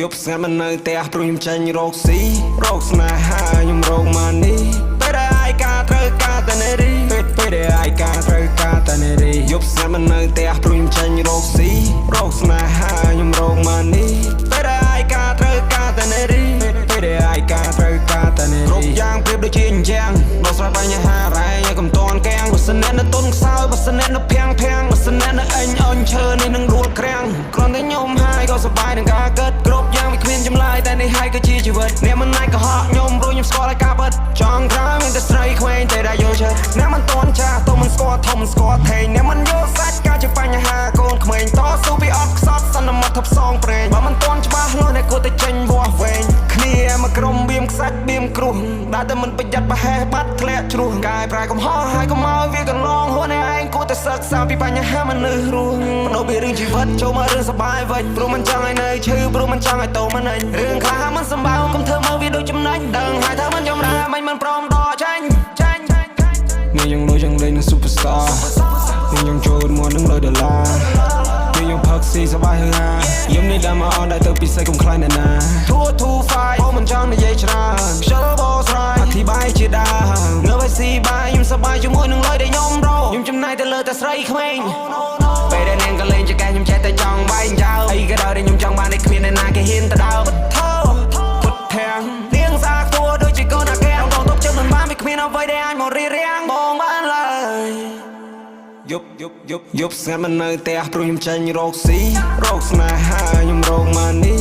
យប់ស្ងាត់មិននៅផ្ទះព្រោះខ្ញុំចាញ់រកស៊ីរកស្នេហាខ្ញុំរកម៉ានីពេលដែលអាយការត្រូវការតែនារីពេលដែលអាយការត្រូវការតែនារីយប់ស្ងាត់មិននៅផ្ទះព្រោះខ្ញុំចាញ់រកស៊ីរកស្នេហាខ្ញុំរកម៉ានីពេលដែលអាយការត្រូវការតែនារីពេលដែលអាយការត្រូវការតែនារីគ្រប់យ៉ាងប្រៀបដូចជាអញ្ចឹងដោះស្រាយបញ្ហារ៉ែឲ្យកុំតន់កៀងបើសិនអ្នកនៅទុនខ្សោយបើសិនអ្នកនៅភាំងបើសិនអ្នកនៅអញអន់ឈើនេះនឹងដួលក្រាំងគ្រាន់តែខ្ញុំហើយក៏សប្បាយនឹងការកើតគ្រប់យ៉ាងវាគ្មានចម្លើយតែនេះហើយគឺជាជីវិតអ្នកមិនណាយក៏ហក់ខ្ញុំព្រោះខ្ញុំស្គាល់ឲ្យការពិតចង់ក្រោយមានតែស្រីក្មេងតែដែលយល់ចិត្តអ្នកមិនតន់ចាស់ទៅមិនស្គាល់ធំមិនស្គាល់ថេងអ្នកមិនយល់សាច់ការជាបញ្ហាកូនក្មេងតស៊ូពីអត់ខ្សត់សន្មត់ថប់សងប្រេងបើមិនតន់ច្បាស់លាស់អ្នកគួរតែចេញវាស់វែងគ្នាមកក្រុមបៀមខ្សាច់បៀមគ្រោះដែលតែមិនប្រយ័ត្នប្រហែសបាត់ធ្លាក់ជ្រោះកាយប្រែកំហុសហើយកុំមកវាកន្លងហួនឯងគួរតែសិក្សាពីបញ្ហាមនុស្សរស់បដូរពីរឿងជីវិតចូលមករឿងសប្បាយវិញព្រោះមិនចង់ឲ្យនៅឈឺព្រោះមិនចង់ឲ្យតោមិនអញរឿងខ្លះមិនសម្បើកុំធ្វើមកវាដូចចំណេញដឹងហើយថាមិនចំណាមិនព្រមដកចាញ់នេះយើងលុយចង់លេងនឹង Superstar នេះយើងចូលមកនឹង100ដុល្លារនេះយើងផឹកស៊ីសប្បាយហឺហាយំនេះដើមមកអនដែរទៅពិសេសកុំខ្លាចអ្នកណា225អូមិនចង់និយាយច្រើនខ្ជិលបោស្រ័យអធិប្បាយជាដើមនៅឲ្យស៊ីបាយខ្ញុំសប្បាយជាមួយនឹងលុយដែលខ្ញុំរកខ្ញុំចំណាយទៅលើតែស្រីក្មេងពេលដែលនាងក៏លេងចកែខ្ញុំចេះតែចង់បែងចោលអីក៏ដោយដែលខ្ញុំចង់បានតែគ្មានអ្នកណាគេហ៊ានទៅដើរថោពុតធាំងនាងសាគួរដូចជាកូនអាកែងដងតបជើងមិនបានវាគ្មានអ្វីដែលអាចមករៀបរៀងបងបានឡើយយប់ស្ងាត់មិននៅផ្ទះព្រោះខ្ញុំចាញ់រកស៊ីរកស្នេហាខ្ញុំរកម៉ានី